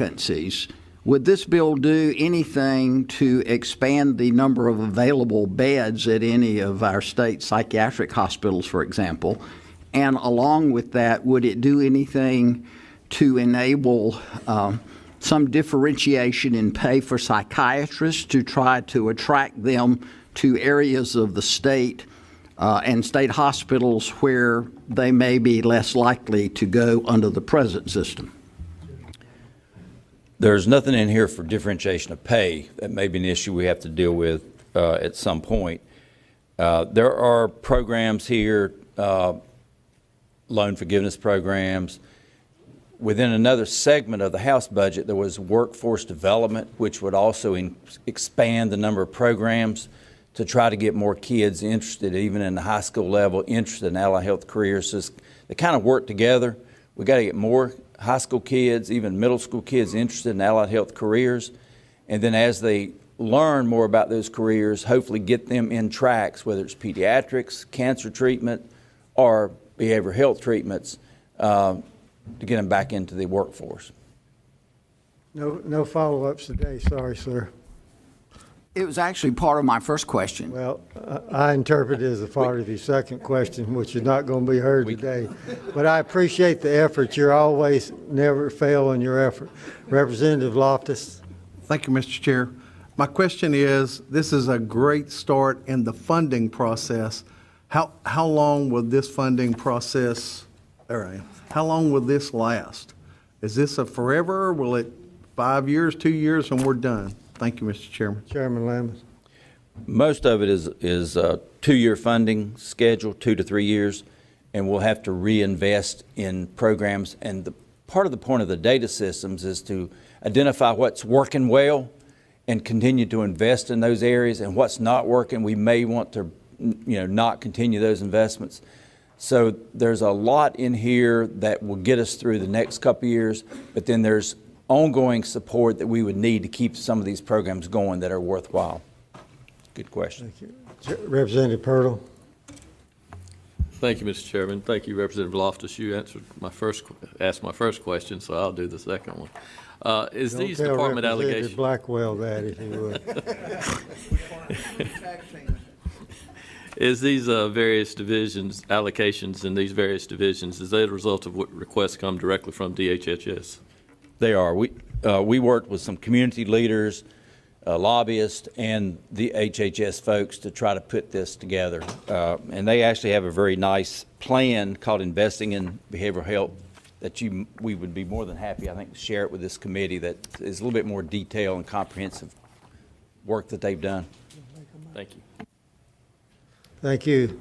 vacancies. Would this bill do anything to expand the number of available beds at any of our state psychiatric hospitals, for example? And along with that, would it do anything to enable some differentiation in pay for psychiatrists to try to attract them to areas of the state and state hospitals where they may be less likely to go under the present system? There's nothing in here for differentiation of pay. That may be an issue we have to deal with at some point. There are programs here, loan forgiveness programs. Within another segment of the House budget, there was workforce development, which would also expand the number of programs to try to get more kids interested, even in the high school level, interested in allied health careers. So they kind of work together. We got to get more high school kids, even middle school kids interested in allied health careers. And then as they learn more about those careers, hopefully get them in tracks, whether it's pediatrics, cancer treatment, or behavioral health treatments, to get them back into the workforce. No follow-ups today. Sorry, sir. It was actually part of my first question. Well, I interpret it as a part of your second question, which is not going to be heard today. But I appreciate the effort. You're always never fail in your effort. Representative Loftus. Thank you, Mr. Chair. My question is, this is a great start in the funding process. How long will this funding process, how long will this last? Is this a forever? Will it 5 years, 2 years, and we're done? Thank you, Mr. Chairman. Chairman Lamont. Most of it is a 2-year funding schedule, 2 to 3 years, and we'll have to reinvest in programs. And part of the point of the data systems is to identify what's working well and continue to invest in those areas, and what's not working, we may want to not continue those investments. So there's a lot in here that will get us through the next couple of years, but then there's ongoing support that we would need to keep some of these programs going that are worthwhile. Good question. Thank you. Representative Pirtle. Thank you, Mr. Chairman. Thank you, Representative Loftus. You asked my first question, so I'll do the second one. Is Don't these tell department Representative allegations? Blackwell that, if you would. Is these various divisions, allocations in these various divisions, is that a result of what requests come directly from DHHS? They are. We worked with some community leaders, lobbyists, and the HHS folks to try to put this together. And they actually have a very nice plan called Investing in Behavioral Health that we would be more than happy, I think, to share it with this committee that is a little bit more detailed and comprehensive work that they've done. Thank you. Thank you.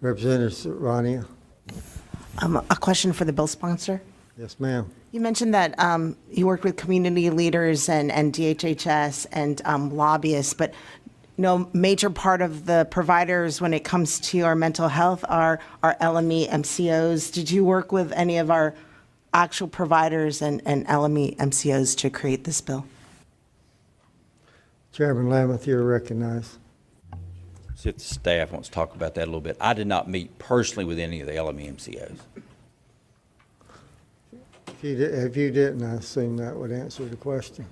Representative Rania. A question for the bill sponsor. Yes, ma'am. You mentioned that you worked with community leaders and DHHS and lobbyists, but major part of the providers when it comes to our mental health are our LME MCOs. Did you work with any of our actual providers and LME MCOs to create this bill? Chairman Lamont, you're recognized. See if the staff wants to talk about that a little bit. I did not meet personally with any of the LME MCOs. If you didn't, I assume that would answer the question.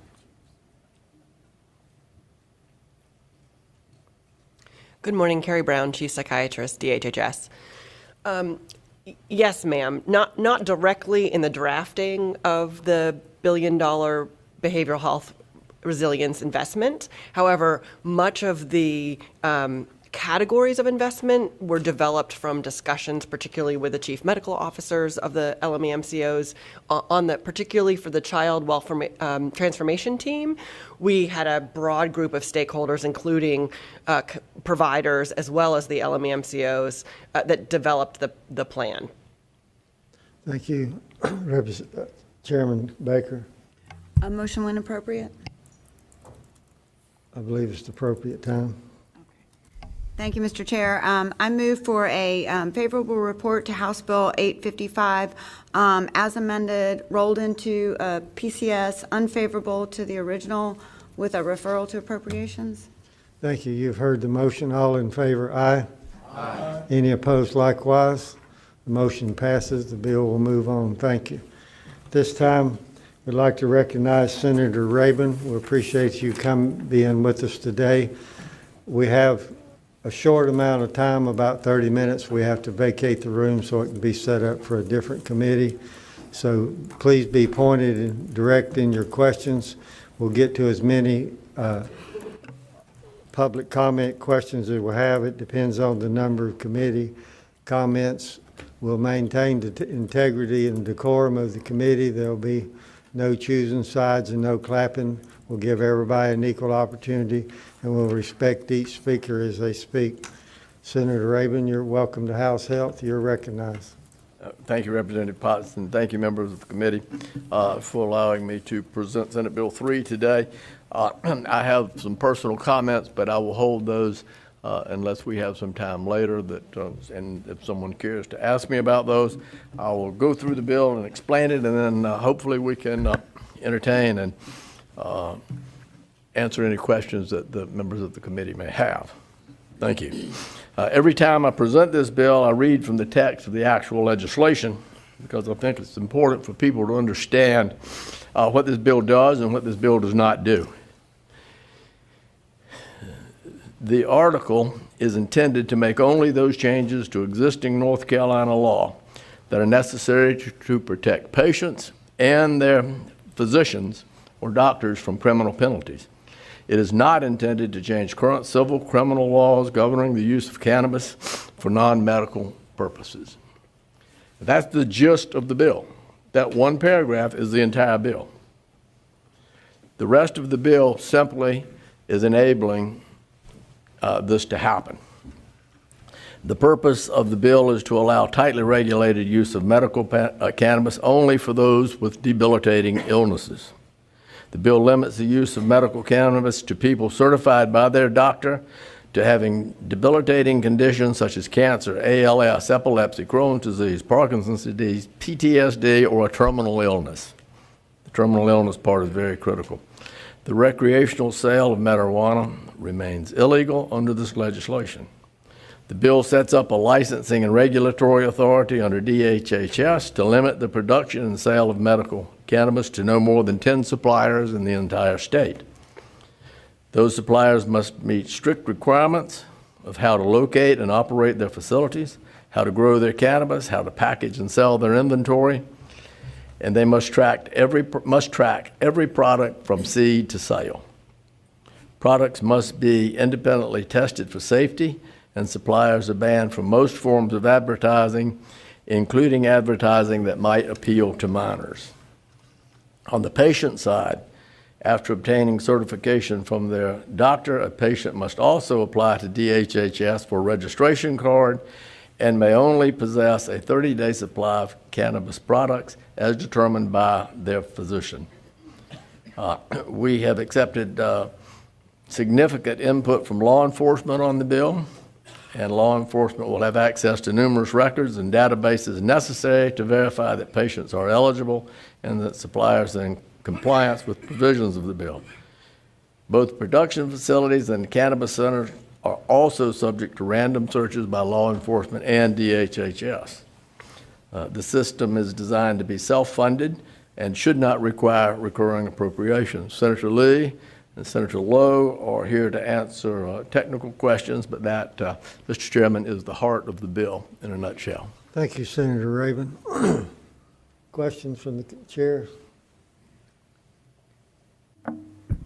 Good morning, Carrie Brown, Chief Psychiatrist, DHHS. Yes, ma'am. Not directly in the drafting of the $1 billion behavioral health resilience investment. However, much of the categories of investment were developed from discussions, particularly with the chief medical officers of the LME MCOs, on the particularly for the child welfare transformation team. We had a broad group of stakeholders, including providers as well as the LME MCOs, that developed the plan. Thank you, Chairman Baker. A motion when appropriate. I believe it's the appropriate time. Thank you, Mr. Chair. I move for a favorable report to House Bill 855 as amended, rolled into PCS, unfavorable to the original with a referral to appropriations. Thank you. You've heard the motion. All in favor, aye. Aye. Any opposed likewise? The motion passes. The bill will move on. Thank you. This time We'd like to recognize Senator Rabin. We appreciate you being with us today. We have a short amount of time, about 30 minutes. We have to vacate the room so it can be set up for a different committee. So please be pointed and direct in your questions. We'll get to as many public comment questions as we have. It depends on the number of committee comments. We'll maintain the integrity and decorum of the committee. There'll be no choosing sides and no clapping. We'll give everybody an equal opportunity, and we'll respect each speaker as they speak. Senator Rabin, you're welcome to House Health. You're recognized. Thank you, Representative Potts, and thank you, members of the committee, for allowing me to present Senate Bill 3 today. I have some personal comments, but I will hold those unless we have some time later and if someone cares to ask me about those. I will go through the bill and explain it, and then hopefully we can entertain and answer any questions that the members of the committee may have. Thank you. Every time I present this bill, I read from the text of the actual legislation because I think it's important for people to understand what this bill does and what this bill does not do. The article is intended to make only those changes to existing North Carolina law that are necessary to protect patients and their physicians or doctors from criminal penalties. It is not intended to change current civil criminal laws governing the use of cannabis for non-medical purposes. That's the gist of the bill. That one paragraph is the entire bill. The rest of the bill simply is enabling this to happen. The purpose of the bill is to allow tightly regulated use of medical cannabis only for those with debilitating illnesses. The bill limits the use of medical cannabis to people certified by their doctor to having debilitating conditions such as cancer, ALS, epilepsy, Crohn's disease, Parkinson's disease, PTSD, or a terminal illness. The terminal illness part is very critical. The recreational sale of marijuana remains illegal under this legislation. The bill sets up a licensing and regulatory authority under DHHS to limit the production and sale of medical cannabis to no more than 10 suppliers in the entire state. Those suppliers must meet strict requirements of how to locate and operate their facilities, how to grow their cannabis, how to package and sell their inventory, and they must track every product from seed to sale. Products must be independently tested for safety, and suppliers are banned from most forms of advertising, including advertising that might appeal to minors. On the patient side, after obtaining certification from their doctor, a patient must also apply to DHHS for a registration card and may only possess a 30-day supply of cannabis products as determined by their physician. We have accepted significant input from law enforcement on the bill, and law enforcement will have access to numerous records and databases necessary to verify that patients are eligible and that suppliers are in compliance with provisions of the bill. Both production facilities and cannabis centers are also subject to random searches by law enforcement and DHHS. The system is designed to be self-funded and should not require recurring appropriations. Senator Lee and Senator Lowe are here to answer technical questions, but that, Mr. Chairman, is the heart of the bill in a nutshell. Thank you, Senator Rabin. Questions from the chair?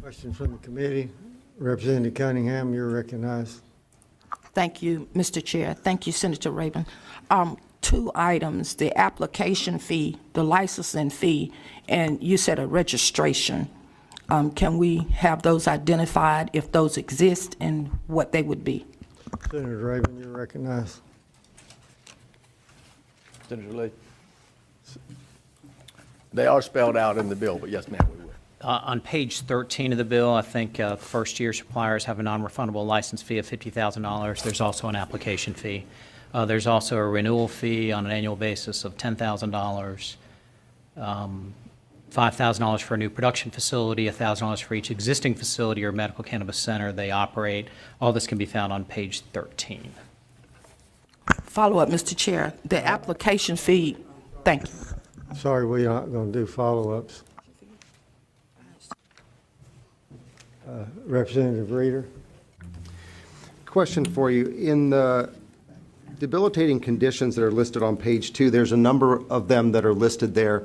Questions from the committee? Representative Cunningham, you're recognized. Thank you, Mr. Chair. Thank you, Senator Rabin. Two items, the application fee, the licensing fee, and you said a registration. Can we have those identified, if those exist, and what they would be? Senator Rabin, you're recognized. Senator Lee. They are spelled out in the bill, but yes, ma'am, we will. On page 13 of the bill, I think first-year suppliers have a non-refundable license fee of $50,000. There's also an application fee. There's also a renewal fee on an annual basis of $10,000, $5,000 for a new production facility, $1,000 for each existing facility or medical cannabis center they operate. All this can be found on page 13. Follow-up, Mr. Chair. The application fee, thank you. Sorry, we're not going to do follow-ups. Representative Reeder. Question for you. In the debilitating conditions that are listed on page 2, there's a number of them that are listed there.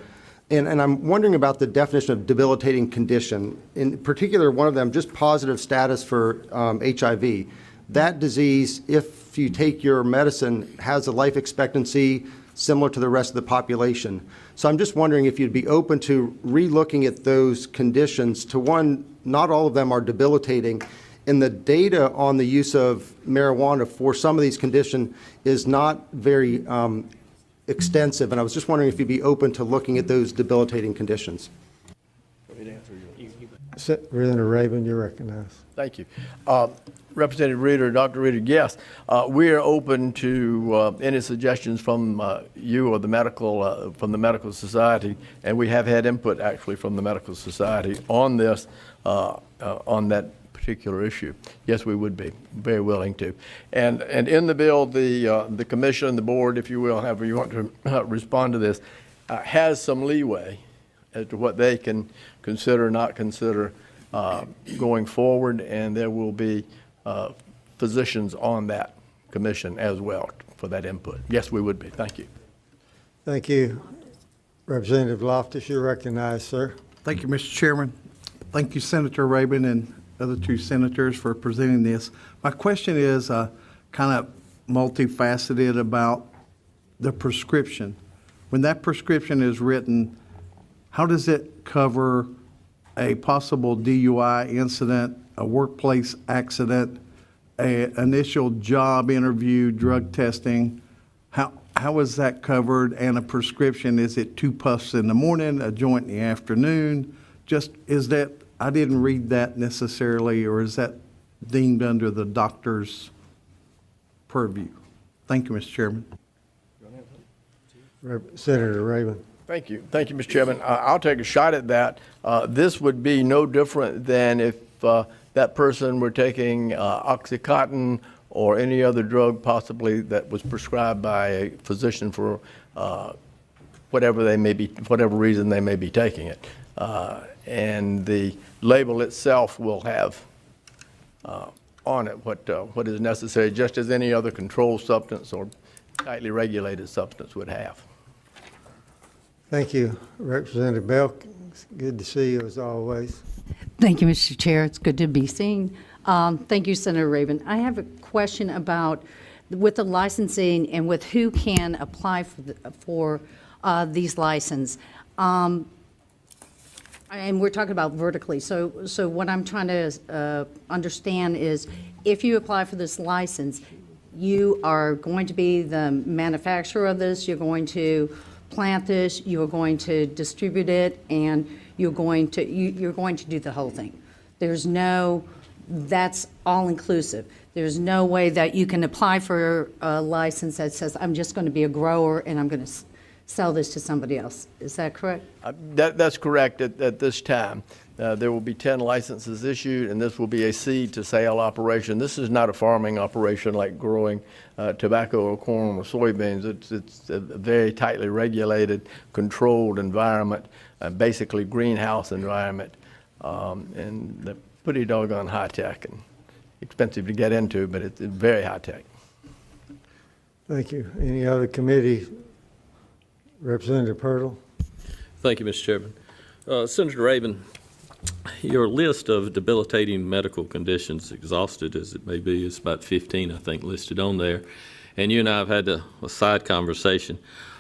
And I'm wondering about the definition of debilitating condition. In particular, one of them, just positive status for HIV. That disease, if you take your medicine, has a life expectancy similar to the rest of the population. So I'm just wondering if you'd be open to re-looking at those conditions. To one, not all of them are debilitating, and the data on the use of marijuana for some of these conditions is not very extensive, and I was just wondering if you'd be open to looking at those debilitating conditions. Representative Rabin, you're recognized. Thank you. Representative Reeder, Dr. Reeder, yes, we are open to any suggestions from you or the medical society, and we have had input actually from the medical society on this, on that particular issue. Yes, we would be very willing to. And in the bill, the commission, the board, if you will, however you want to respond to this, has some leeway as to what they can consider, not consider going forward, and there will be physicians on that commission as well for that input. Yes, we would be. Thank you. Thank you. Representative Loftus, you're recognized, sir. Thank you, Mr. Chairman. Thank you, Senator Rabin and other two senators for presenting this. My question is kind of multifaceted about the prescription. When that prescription is written, how does it cover a possible DUI incident, a workplace accident, an initial job interview, drug testing? How is that covered? And a prescription, is it 2 puffs in the morning, a joint in the afternoon? Just, is that, I didn't read that necessarily, or is that deemed under the doctor's purview? Thank you, Mr. Chairman. Senator Rabin. Thank you. Thank you, Mr. Chairman. I'll take a shot at that. This would be no different than if that person were taking Oxycontin or any other drug possibly that was prescribed by a physician for whatever reason they may be taking it. And the label itself will have on it what is necessary, just as any other controlled substance or tightly regulated substance would have. Thank you. Representative Belk, it's good to see you as always. Thank you, Mr. Chair. It's good to be seen. Thank you, Senator Rabin. I have a question about with the licensing and with who can apply for these licenses. And we're talking about vertically. So what I'm trying to understand is if you apply for this license, you are going to be the manufacturer of this, you're going to plant this, you're going to distribute it, and you're going to do the whole thing. That's all inclusive. There's no way that you can apply for a license that says, I'm just going to be a grower and I'm going to sell this to somebody else. Is that correct? That's correct at this time. There will be 10 licenses issued, and this will be a seed to sale operation. This is not a farming operation like growing tobacco or corn or soybeans. It's a very tightly regulated, controlled environment, basically greenhouse environment, and they're pretty doggone high tech and expensive to get into, but it's very high tech. Thank you. Any other committee? Representative Pirtle. Thank you, Mr. Chairman. Senator Rabin, your list of debilitating medical conditions, exhausted as it may be, is about 15, I think, listed on there. And you and I have had a side conversation.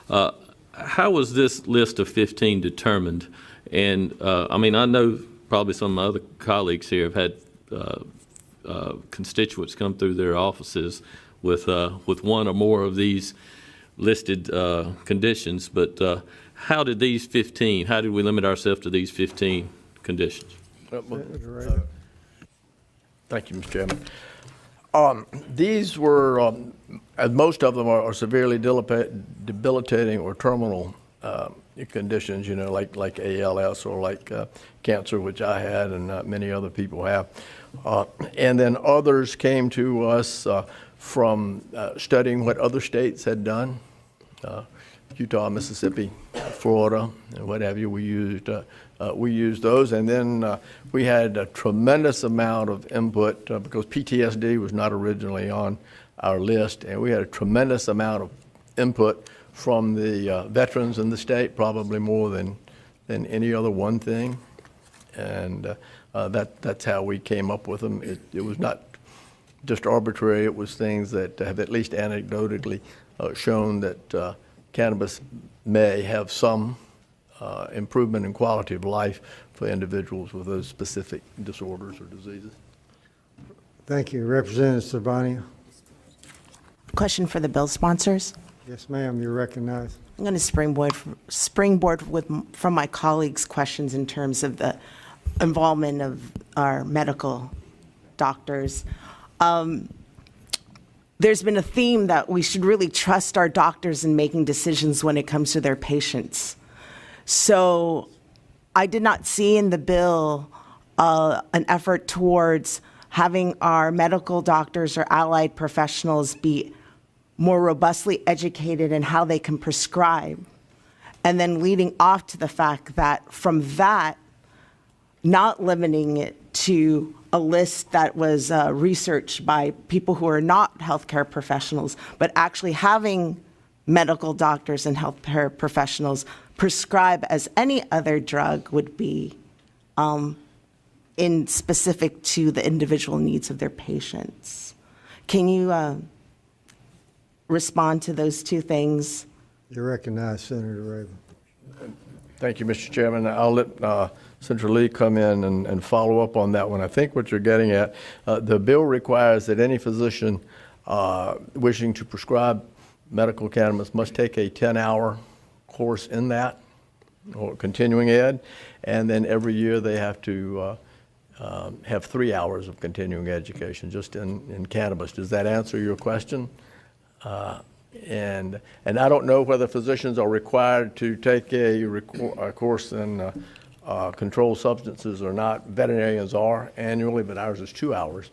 How was this list of 15 determined? And I mean, I know probably some of my other colleagues here have had constituents come through their offices with one or more of these listed conditions, but how did we limit ourselves to these 15 conditions? Thank you, Mr. Chairman. These were, as most of them are severely debilitating or terminal conditions, like ALS or like cancer, which I had and many other people have. And then others came to us from studying what other states had done. Utah, Mississippi, Florida, and what have you. We used those, and then we had a tremendous amount of input because PTSD was not originally on our list, and we had a tremendous amount of input from the veterans in the state, probably more than any other one thing, and that's how we came up with them. It was not just arbitrary. It was things that have at least anecdotally shown that cannabis may have some improvement in quality of life for individuals with those specific disorders or diseases. Thank you. Representative Sabania? Question for the bill sponsors. Yes, ma'am, you're recognized. I'm going to springboard from my colleagues' questions in terms of the involvement of our medical doctors. There's been a theme that we should really trust our doctors in making decisions when it comes to their patients. So I did not see in the bill an effort towards having our medical doctors or allied professionals be more robustly educated in how they can prescribe, and then leading off to the fact that from that, not limiting it to a list that was researched by people who are not healthcare professionals, but actually having medical doctors and healthcare professionals prescribe as any other drug would be in specific to the individual needs of their patients. Can you respond to those two things? You're recognized, Senator Raven. Thank you, Mr. Chairman. I'll let Senator Lee come in and follow up on that one. I think what you're getting at, the bill requires that any physician wishing to prescribe medical cannabis must take a 10-hour course in that, or continuing ed, and then every year they have to have 3 hours of continuing education just in cannabis. Does that answer your question? And I don't know whether physicians are required to take a course in controlled substances or not. Veterinarians are annually, but ours is 2 hours.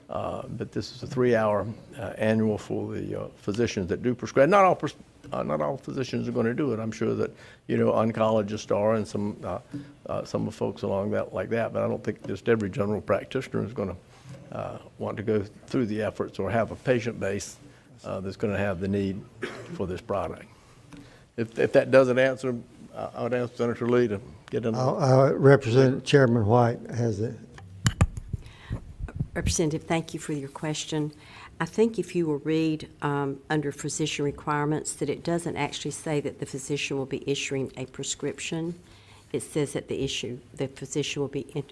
But this is a 3-hour annual for the physicians that do prescribe. Not all physicians are going to do it. I'm sure that oncologists are, and some of the folks along that like that. But I don't think just every general practitioner is going to want to go through the efforts or have a patient base that's going to have the need for this product. If that doesn't answer, I would ask Senator Lee to get in. Representative Chairman White has it. Representative, thank you for your question. I think if you will read under physician requirements that it doesn't actually say that the physician will be issuing a prescription. It says that the physician will be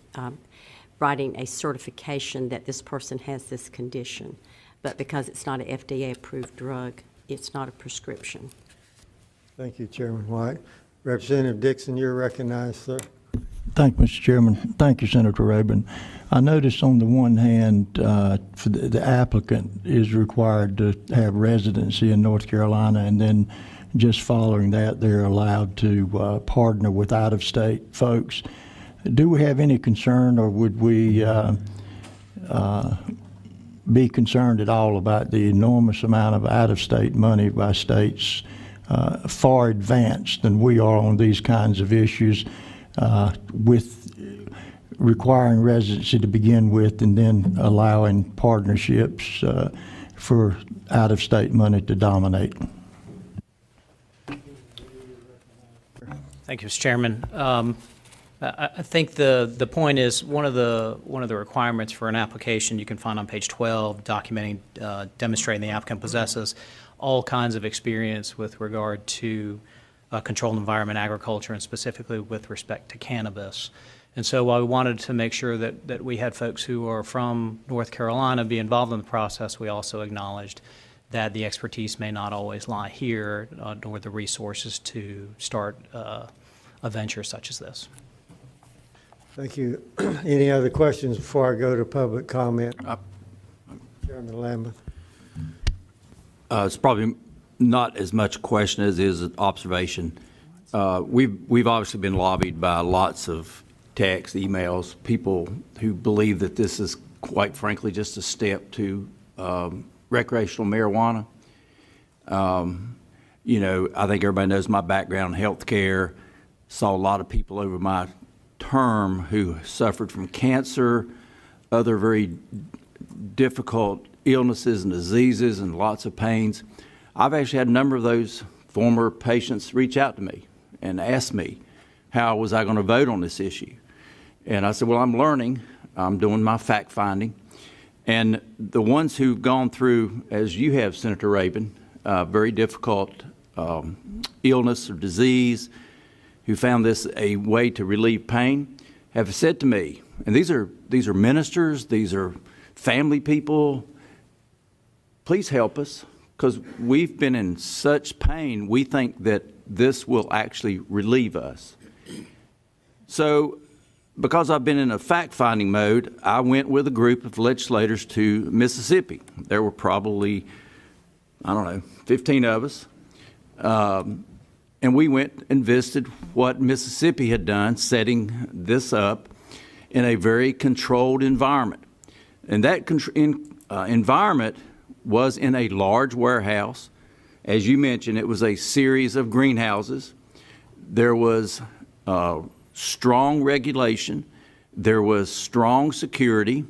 writing a certification that this person has this condition. But because it's not an FDA-approved drug, it's not a prescription. Thank you, Chairman White. Representative Dixon, you're recognized, sir. Thank you, Mr. Chairman. Thank you, Senator Rabin. I noticed on the one hand, for the applicant is required to have residency in North Carolina, and then just following that, they're allowed to partner with out-of-state folks. Do we have any concern, or would we be concerned at all about the enormous amount of out-of-state money by states far advanced than we are on these kinds of issues, with requiring residency to begin with and then allowing partnerships for out-of-state money to dominate? Thank you, Mr. Chairman. I think the point is one of the requirements for an application you can find on page 12, documenting, demonstrating the applicant possesses all kinds of experience with regard to controlled environment agriculture, and specifically with respect to cannabis. And so while we wanted to make sure that we had folks who are from North Carolina be involved in the process, we also acknowledged that the expertise may not always lie here, nor the resources to start a venture such as this. Thank you. Any other questions before I go to public comment? Chairman Lambeth. It's probably not as much a question as it is an observation. We've obviously been lobbied by lots of texts, emails, people who believe that this is, quite frankly, just a step to recreational marijuana. You know, I think everybody knows my background in healthcare. Saw a lot of people over my term who suffered from cancer, other very difficult illnesses and diseases and lots of pains. I've actually had a number of those former patients reach out to me and ask me how was I going to vote on this issue. And I said, well, I'm learning. I'm doing my fact finding. And the ones who've gone through, as you have, Senator Rabin, very difficult illness or disease, who found this a way to relieve pain, have said to me, and these are ministers, these are family people, please help us, because we've been in such pain, we think that this will actually relieve us. So, because I've been in a fact-finding mode, I went with a group of legislators to Mississippi. There were probably, 15 of us. And we went and visited what Mississippi had done, setting this up in a very controlled environment. And that environment was in a large warehouse. As you mentioned, it was a series of greenhouses. There was strong regulation. There was strong security.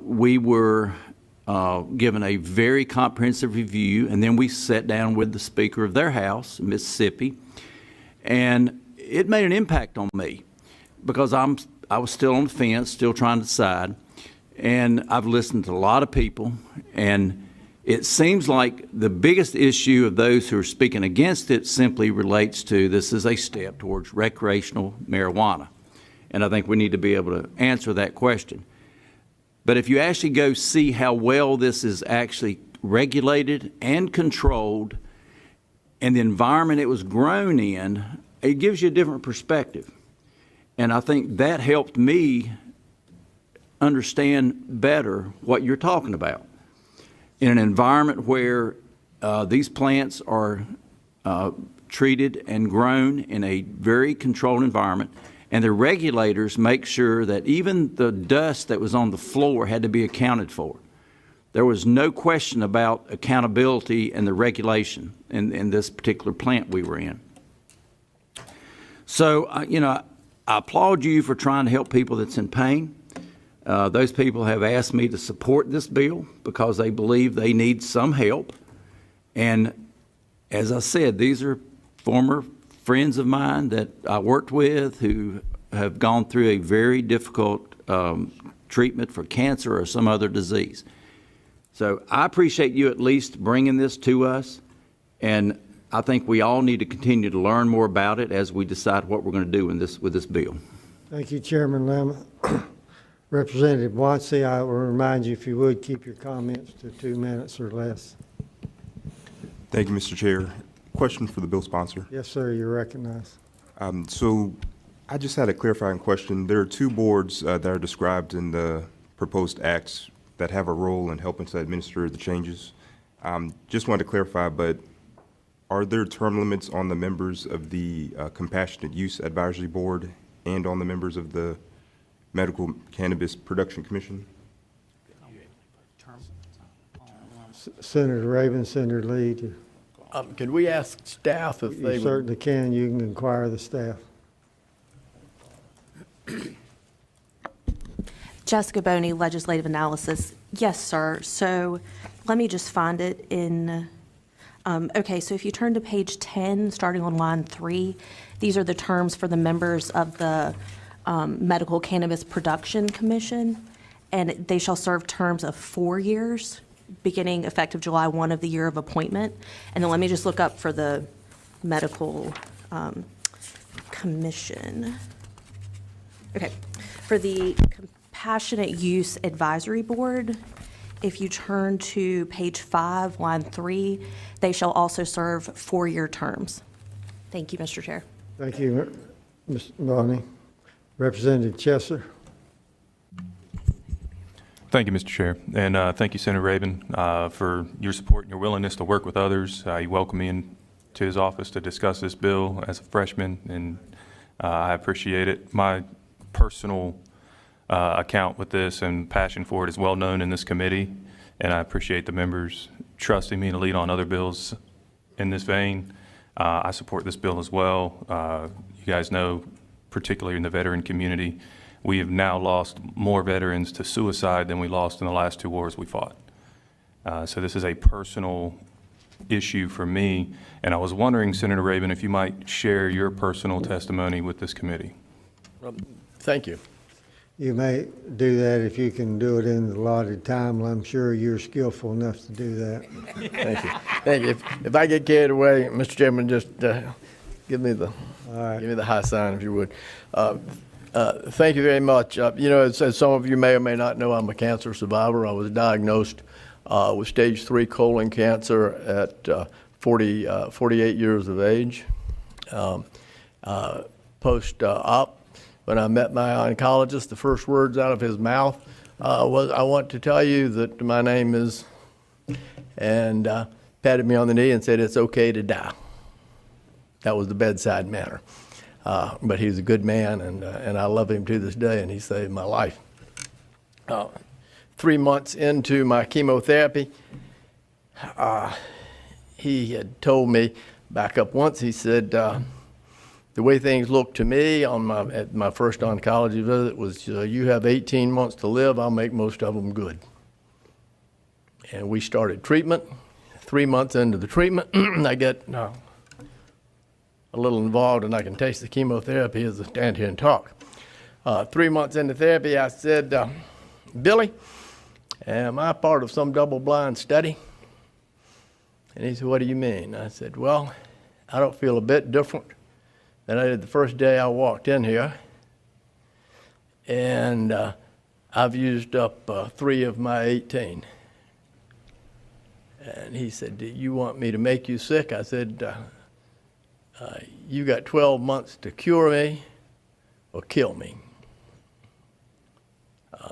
We were given a very comprehensive review, and then we sat down with the Speaker of their house, Mississippi, and it made an impact on me because I was still on the fence, still trying to decide, and I've listened to a lot of people, and it seems like the biggest issue of those who are speaking against it simply relates to this is a step towards recreational marijuana, and I think we need to be able to answer that question. But if you actually go see how well this is actually regulated and controlled and the environment it was grown in, it gives you a different perspective. And I think that helped me understand better what you're talking about. In an environment where these plants are treated and grown in a very controlled environment, and the regulators make sure that even the dust that was on the floor had to be accounted for. There was no question about accountability and the regulation in this particular plant we were in. So, I applaud you for trying to help people that's in pain. Those people have asked me to support this bill because they believe they need some help. And as I said, these are former friends of mine that I worked with who have gone through a very difficult treatment for cancer or some other disease. So I appreciate you at least bringing this to us, and I think we all need to continue to learn more about it as we decide what we're going to do with this bill. Thank you, Chairman Lemon. Representative Wansey, I will remind you, if you would, keep your comments to 2 minutes or less. Thank you, Mr. Chair. Question for the bill sponsor. Yes, sir, you're recognized. So I just had a clarifying question. There are two boards that are described in the proposed acts that have a role in helping to administer the changes. Just wanted to clarify, but are there term limits on the members of the Compassionate Use Advisory Board and on the members of the Medical Cannabis Production Commission? Senator Rabin, Senator Lee. Can we ask staff if they You would? certainly can. You can inquire the staff. Jessica Boney, Legislative Analysis. Yes, sir. So let me just find it in, okay, so if you turn to page 10, starting on line 3, these are the terms for the members of the Medical Cannabis Production Commission, and they shall serve terms of 4 years, beginning effective July 1 of the year of appointment. And then let me just look up for the Medical Commission. Okay, for the Compassionate Use Advisory Board, if you turn to page 5, line 3, they shall also serve 4-year terms. Thank you, Mr. Chair. Thank you, Ms. Boney. Representative Chesser. Thank you, Mr. Chair, and thank you, Senator Rabin, for your support and your willingness to work with others. You welcomed me into his office to discuss this bill as a freshman, and I appreciate it. My personal account with this and passion for it is well known in this committee, and I appreciate the members trusting me to lead on other bills in this vein. I support this bill as well. You guys know, particularly in the veteran community, we have now lost more veterans to suicide than we lost in the last 2 wars we fought. So this is a personal issue for me, and I was wondering, Senator Rabin, if you might share your personal testimony with this committee. Thank you. You may do that if you can do it in the allotted time. I'm sure you're skillful enough to do that. Thank you. Thank you. If I get carried away, Mr. Chairman, just give me the high sign, if you would. Thank you very much. You know, as some of you may or may not know, I'm a cancer survivor. I was diagnosed with stage 3 colon cancer at 48 years of age. Post-op, when I met my oncologist, the first words out of his mouth was, "I want to tell you that my name is," and patted me on the knee and said, "It's okay to die." That was the bedside manner. But he's a good man, and I love him to this day, and he saved my life. 3 months into my chemotherapy, he had told me back up once, he said, the way things looked to me at my first oncology visit was, you have 18 months to live, I'll make most of them good. And we started treatment. 3 months into the treatment, I get a little involved, and I can taste the chemotherapy as I stand here and talk. 3 months into therapy, I said, "Billy, am I part of some double-blind study?" And he said, "What do you mean?" I said, "Well, I don't feel a bit different than I did the first day I walked in here. And I've used up 3 of my 18. And he said, "Do you want me to make you sick?" I said, "You got 12 months to cure me or kill me.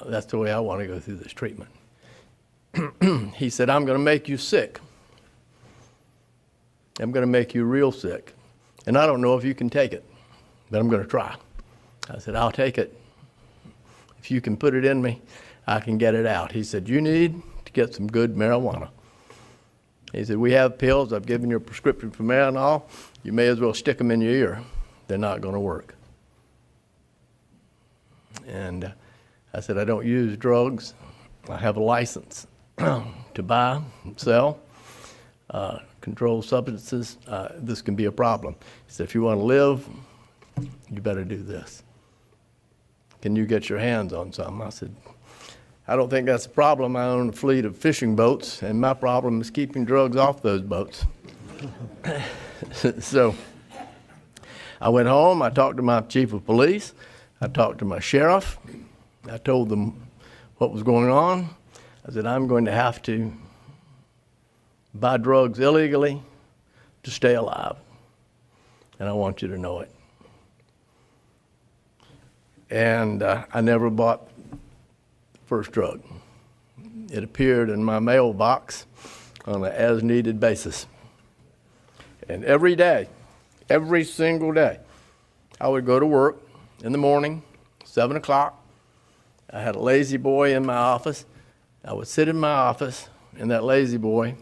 That's the way I want to go through this treatment." He said, "I'm going to make you sick. I'm going to make you real sick. And I don't know if you can take it, but I'm going to try." I said, "I'll take it. If you can put it in me, I can get it out." He said, "You need to get some good marijuana." He said, "We have pills. I've given you a prescription for Marinol. You may as well stick them in your ear. They're not going to work." And I said, "I don't use drugs. I have a license to buy and sell controlled substances. This can be a problem." He said, "If you want to live, you better do this. Can you get your hands on some?" I said, "I don't think that's a problem. I own a fleet of fishing boats, and my problem is keeping drugs off those boats." So I went home. I talked to my chief of police. I talked to my sheriff. I told them what was going on. I said, "I'm going to have to buy drugs illegally to stay alive, and I want you to know it." And I never bought the first drug. It appeared in my mailbox on an as-needed basis. And every day, every single day, I would go to work in the morning, 7 o'clock. I had a lazy boy in my office. I would sit in my office in that lazy boy,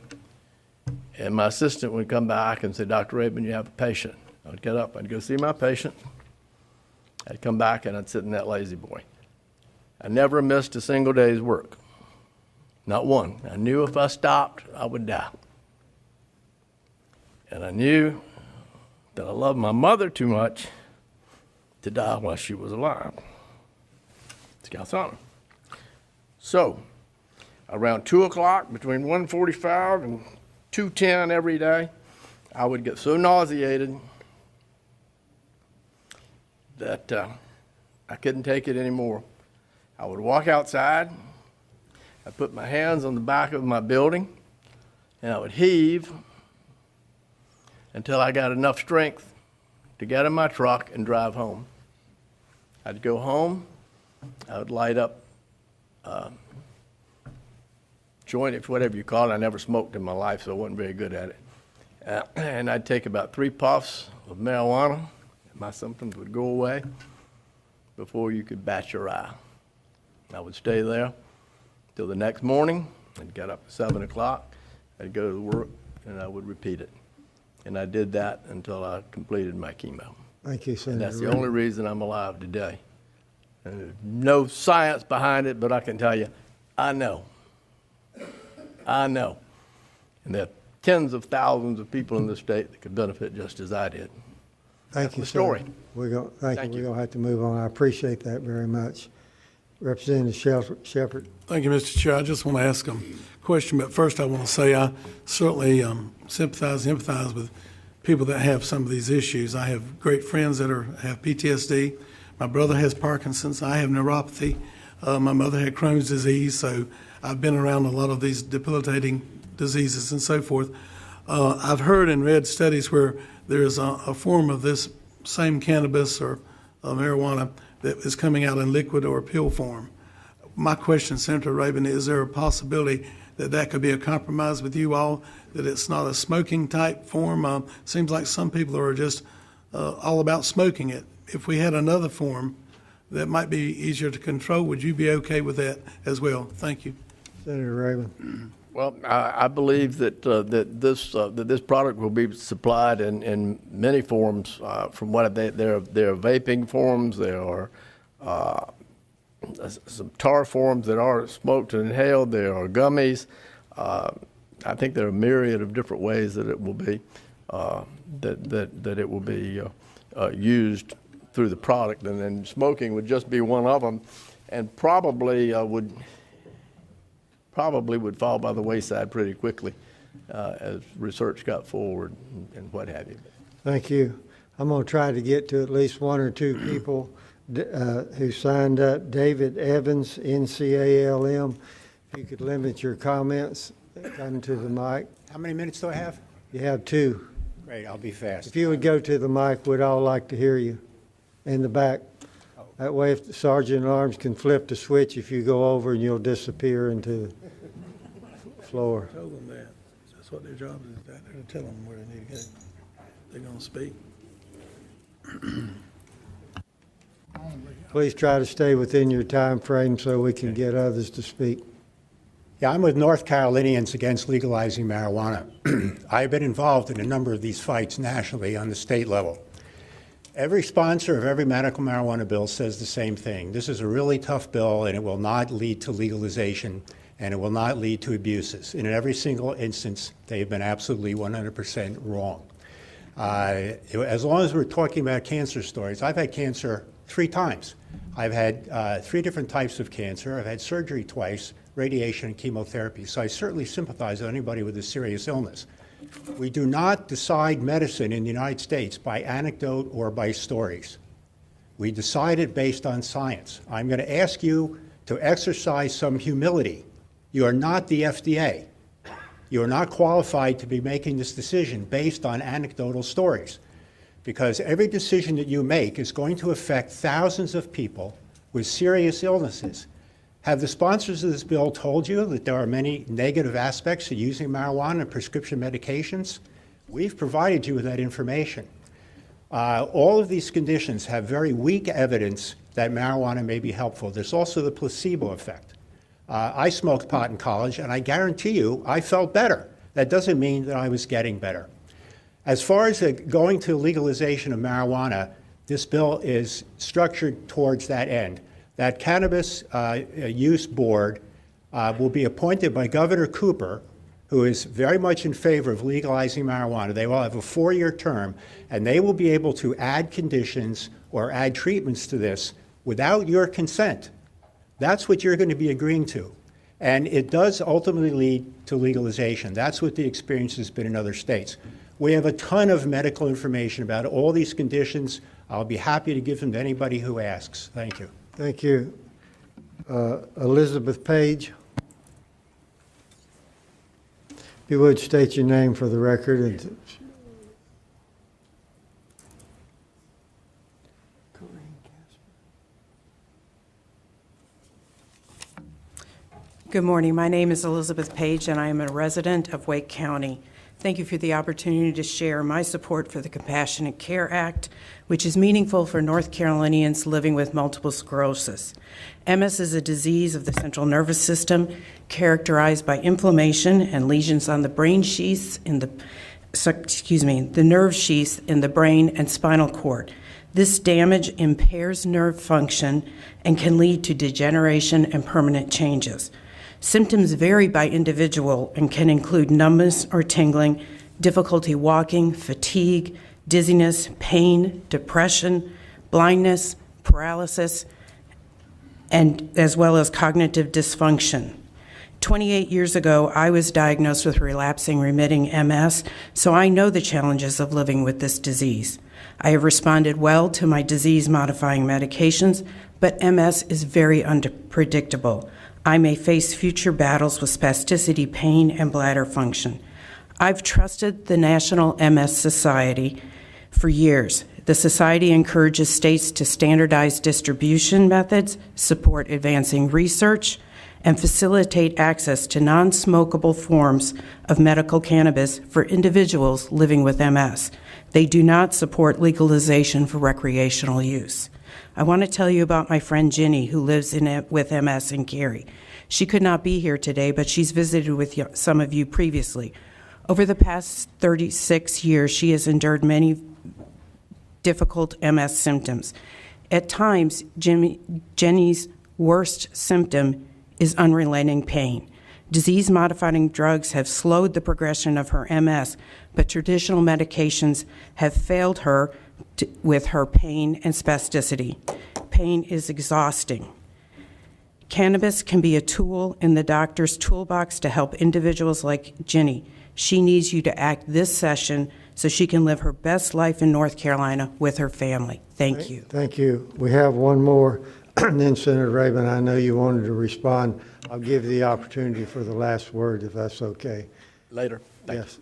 and my assistant would come back and say, "Dr. Rabin, you have a patient." I would get up, I'd go see my patient. I'd come back and I'd sit in that lazy boy. I never missed a single day's work. Not one. I knew if I stopped, I would die. And I knew that I loved my mother too much to die while she was alive. Scout's honor. So, around 2 o'clock, between 1:45 and 2:10 every day, I would get so nauseated that I couldn't take it anymore. I would walk outside, I'd put my hands on the back of my building, and I would heave until I got enough strength to get in my truck and drive home. I'd go home, I would light up joint, if whatever you call it. I never smoked in my life, so I wasn't very good at it. And I'd take about 3 puffs of marijuana, and my symptoms would go away before you could bat your eye. I would stay there till the next morning. I'd get up at 7 o'clock, I'd go to work, and I would repeat it. and I did that until I completed my chemo. Thank you, And Senator. that's the Reagan. only reason I'm alive today. And there's no science behind it, but I can tell you, I know. I know. And there are tens of thousands of people in the state that could benefit just as I did. Thank you, the sir. story. Thank you. We're going to have to move on. I appreciate that very much. Representative Shepherd. Thank you, Mr. Chair. I just want to ask a question, but first I want to say I certainly sympathize and empathize with people that have some of these issues. I have great friends that have PTSD. My brother has Parkinson's. I have neuropathy. My mother had Crohn's disease, so I've been around a lot of these debilitating diseases and so forth. I've heard and read studies where there is a form of this same cannabis or marijuana that is coming out in liquid or pill form. My question, Senator Rabin, is there a possibility that that could be a compromise with you all, that it's not a smoking type form? Seems like some people are just all about smoking it. If we had another form that might be easier to control, would you be okay with that as well? Thank you. Senator Rabin. Well, I believe that this product will be supplied in many forms. From what there are vaping forms, there are some tar forms that are smoked and inhaled. There are gummies. I think there are a myriad of different ways that it will be that it will be used through the product, and then smoking would just be one of them, and probably would fall by the wayside pretty quickly as research got forward and what have you. Thank you. I'm going to try to get to at least one or two people who signed up. David Evans, NCALM. If you could limit your comments, come to the mic. How many minutes do I have? You have 2. Great, I'll be fast. If you would go to the mic, we'd all like to hear you in the back. That way, if the sergeant at arms can flip the switch, if you go over and you'll disappear into the floor. Tell them that. That's what their job is, they're to tell them where they need to go. They're going to speak. Please try to stay within your time frame so we can get others to speak. Yeah, I'm with North Carolinians Against Legalizing Marijuana. I've been involved in a number of these fights nationally on the state level. Every sponsor of every medical marijuana bill says the same thing. This is a really tough bill, and it will not lead to legalization, and it will not lead to abuses. And in every single instance, they have been absolutely 100% wrong. As long as we're talking about cancer stories, I've had cancer 3 times. I've had 3 different types of cancer. I've had surgery twice, radiation and chemotherapy. So I certainly sympathize with anybody with a serious illness. We do not decide medicine in the United States by anecdote or by stories. We decide it based on science. I'm going to ask you to exercise some humility. You are not the FDA. You are not qualified to be making this decision based on anecdotal stories, because every decision that you make is going to affect thousands of people with serious illnesses. Have the sponsors of this bill told you that there are many negative aspects to using marijuana and prescription medications? We've provided you with that information. All of these conditions have very weak evidence that marijuana may be helpful. There's also the placebo effect. I smoked pot in college, and I guarantee you I felt better. That doesn't mean that I was getting better. As far as going to legalization of marijuana, this bill is structured towards that end. That cannabis use board will be appointed by Governor Cooper, who is very much in favor of legalizing marijuana. They will have a 4-year term, and they will be able to add conditions or add treatments to this without your consent. That's what you're going to be agreeing to. And it does ultimately lead to legalization. That's what the experience has been in other states. We have a ton of medical information about all these conditions. I'll be happy to give them to anybody who asks. Thank you. Thank you. Elizabeth Page. If you would state your name for the record. And Good morning. My name is Elizabeth Page, and I am a resident of Wake County. Thank you for the opportunity to share my support for the Compassionate Care Act, which is meaningful for North Carolinians living with multiple sclerosis. MS is a disease of the central nervous system characterized by inflammation and lesions on the brain sheaths in the the nerve sheaths in the brain and spinal cord. This damage impairs nerve function and can lead to degeneration and permanent changes. Symptoms vary by individual and can include numbness or tingling, difficulty walking, fatigue, dizziness, pain, depression, blindness, paralysis, and as well as cognitive dysfunction. 28 years ago, I was diagnosed with relapsing remitting MS, so I know the challenges of living with this disease. I have responded well to my disease-modifying medications, but MS is very unpredictable. I may face future battles with spasticity, pain, and bladder function. I've trusted the National MS Society for years. The Society encourages states to standardize distribution methods, support advancing research, and facilitate access to non-smokable forms of medical cannabis for individuals living with MS. They do not support legalization for recreational use. I want to tell you about my friend Ginny, who lives with MS in Cary. She could not be here today, but she's visited with some of you previously. Over the past 36 years, she has endured many difficult MS symptoms. At times, Jenny's worst symptom is unrelenting pain. Disease-modifying drugs have slowed the progression of her MS, but traditional medications have failed her with her pain and spasticity. Pain is exhausting. Cannabis can be a tool in the doctor's toolbox to help individuals like Ginny. She needs you to act this session so she can live her best life in North Carolina with her family. Thank you. Thank you. We have one more, and then Senator Rabin, I know you wanted to respond. I'll give you the opportunity for the last word, if that's okay. Later. Yes.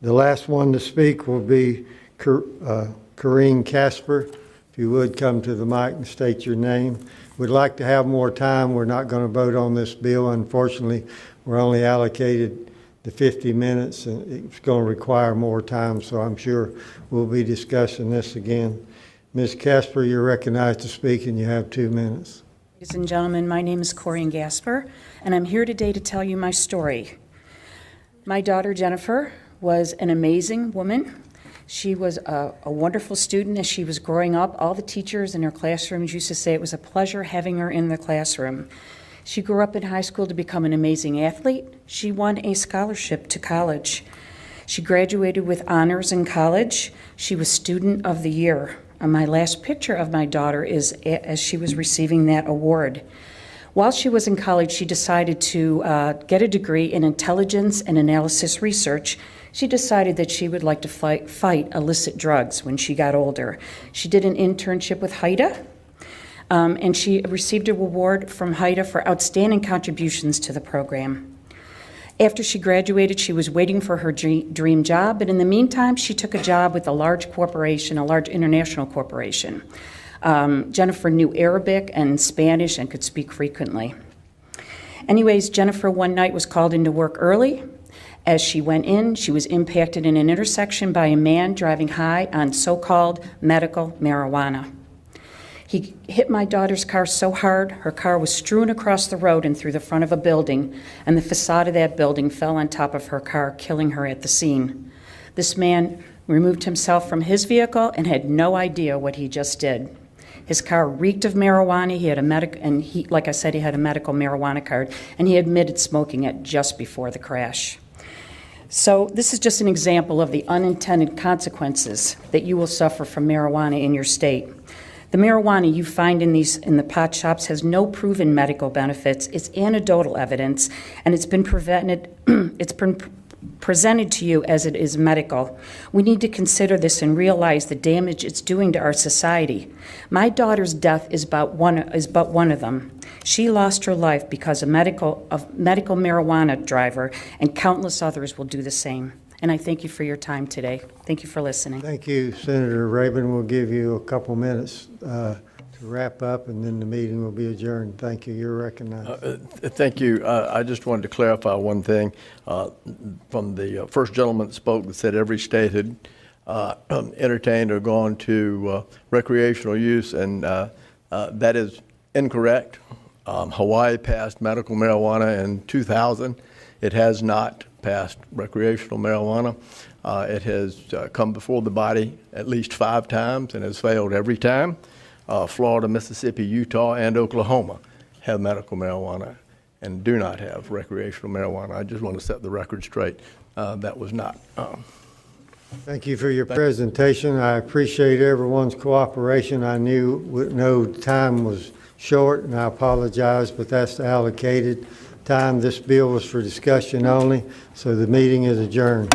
The last one to speak will be Corrine Casper. If you would come to the mic and state your name. We'd like to have more time. We're not going to vote on this bill. Unfortunately, we're only allocated the 50 minutes, and it's going to require more time, so I'm sure we'll be discussing this again. Ms. Casper, you're recognized to speak, and you have 2 minutes. Ladies and gentlemen, my name is Corrine Gasper, and I'm here today to tell you my story. My daughter, Jennifer, was an amazing woman. She was a wonderful student as she was growing up. All the teachers in her classrooms used to say it was a pleasure having her in the classroom. She grew up in high school to become an amazing athlete. She won a scholarship to college. She graduated with honors in college. She was Student of the Year. And my last picture of my daughter is as she was receiving that award. While she was in college, she decided to get a degree in intelligence and analysis research. She decided that she would like to fight illicit drugs when she got older. She did an internship with HIDA, and she received a reward from HIDA for outstanding contributions to the program. After she graduated, she was waiting for her dream job, but in the meantime, she took a job with a large corporation, a large international corporation. Jennifer knew Arabic and Spanish and could speak frequently. Anyways, Jennifer one night was called into work early. As she went in, she was impacted in an intersection by a man driving high on so-called medical marijuana. He hit my daughter's car so hard, her car was strewn across the road and through the front of a building, and the facade of that building fell on top of her car, killing her at the scene. This man removed himself from his vehicle and had no idea what he just did. His car reeked of marijuana. He had like I said, he had a medical marijuana card, and he admitted smoking it just before the crash. So this is just an example of the unintended consequences that you will suffer from marijuana in your state. The marijuana you find in the pot shops has no proven medical benefits. It's anecdotal evidence, and it's been presented to you as it is medical. We need to consider this and realize the damage it's doing to our society. My daughter's death is but one of them. She lost her life because a medical marijuana driver, and countless others will do the same. And I thank you for your time today. Thank you for listening. Thank you, Senator Rabin. We'll give you a couple minutes to wrap up, and then the meeting will be adjourned. Thank you. You're recognized. Thank you. I just wanted to clarify one thing from the first gentleman that spoke that said every state had entertained or gone to recreational use, and that is incorrect. Hawaii passed medical marijuana in 2000, It has not passed recreational marijuana. It has come before the body at least 5 times and has failed every time. Florida, Mississippi, Utah, and Oklahoma have medical marijuana and do not have recreational marijuana. I just want to set the record straight. That was not. Thank you for your presentation. I appreciate everyone's cooperation. I know time was short, and I apologize, but that's the allocated time. This bill was for discussion only, so the meeting is adjourned.